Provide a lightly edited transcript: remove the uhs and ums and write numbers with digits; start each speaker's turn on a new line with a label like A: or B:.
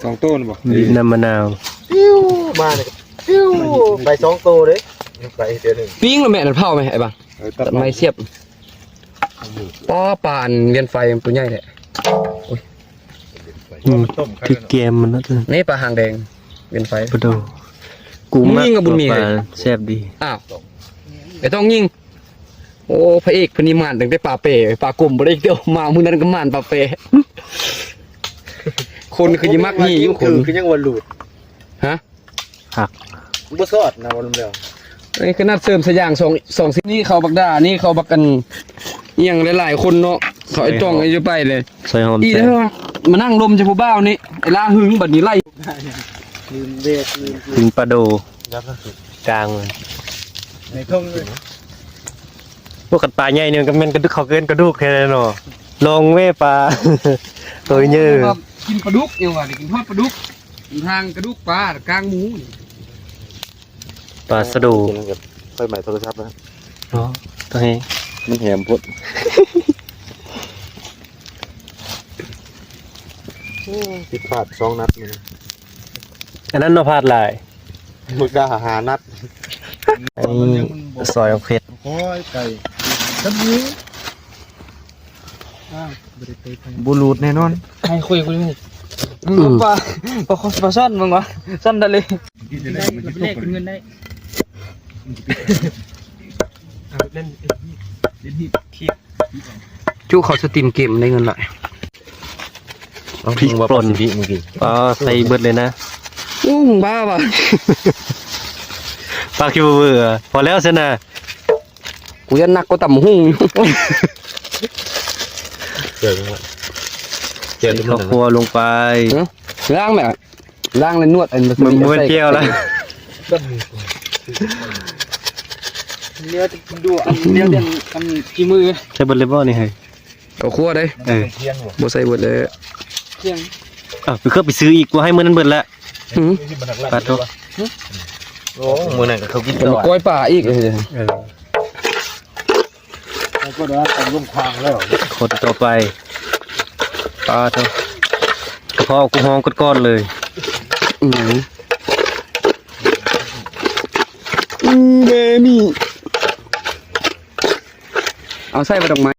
A: 2ต้นบ่
B: บีบน้ำมะนาว
C: ปิ้วมาเลยปิ้วไป2ตัวเลยไปเดือนนึง
D: ปิ้งแล้วแม่นั่นเผาไหมไอ้บังตัดไม้เสียบป้อปานเวียนไฟมันตัวใหญ่แหละ
B: คือเกมมันนะ
D: นี่ปลาหางแดงเวียนไฟ
B: ปะโดกูมัก
D: กับบุญมีเลย
B: แซ่บดี
D: อ้าวไอ้ต้องยิงโอ้พระเอกพนิมานถึงได้ปลาเป๋ปลากลุ่มบ่ได้เดียวมามื้อนั้นก็มานปลาเป๋คนคือยิ่มักนี่อยู่คน
C: คือยังวันหลุด
D: ฮะ
B: หัก
C: บ่ซอดนะวันเดียว
D: นี่คือนัดเสริมสยางสองสิ่งนี่เขาบักดานี่เขาบักกันยังหลายๆคนเนาะถอยจ้องไอ้จะไปเลย
B: ใส่หอม
D: อีเด้อมานั่งลมจะผู้บ่าวนี่ไอ้ลาหึงบัดนี้ไล่
C: ลืมเด็ด
B: ถึงปลาโดกลางเลย
C: ในทุ่งเลย
B: พวกกันปลาใหญ่เนี่ยก็มันกระดูกเขาเกินกระดูกแค่นั้นเนาะลงแม่ปลาตัวเยอะ
D: กินปลาดุกยังว่าได้กินทอดปลาดุกกินทางกระดูกปลากลางหมู
B: ปลาสะดู
C: ไฟใหม่โทรศัพท์นะ
B: เนาะตัวนี้
C: มันแหมพุดติดพลาด2นัดนี่
B: อันนั้นเราพลาดหลาย
C: มึกดาหานัด
B: อันนี้ซอยเผ็ด
C: โอ้ยไก่จับมือบูรูดแน่นอน
D: ให้คุยมึงปลาซ่อนมึงวะซ่อนได้เลยได้เลขเงินได้เล่นจู้เขาสตรีมเกมได้เงินหลาย
B: พริกป่นปลาใส่เบิดเลยนะ
D: มึงบ้าป่ะ
B: ปลาคิวเบื่อพอแล้วสินะ
D: กูยันนักก็ต่ำหุ่ง
B: เจอข้าวคั่วลงไป
D: ล้างแบบล้างเลยนวดอัน
B: มันม้วนเที่ยวแล้ว
D: เนื้อดูอันเนื้อเด่นอันกี่มือ
B: ใช้เบิดเลยบ่นี่ให้
D: เอาคั่วได้บ่ใส่เบิดเลยเที่ยง
B: ไปเคยไปซื้ออีกว่าให้มื้อนั้นเบิดแล้วปลาโต
C: โอ้มื้อนั้นก็เขากิน
D: ต่อก้อยป่าอีกเลย
C: แล้วก็ได้เอาลงทางแล้ว
B: คนต่อไปปลาโตกระเพาะกูห้องก้อนๆเลย
D: เบมี่เอาใส่ไปดอกไม้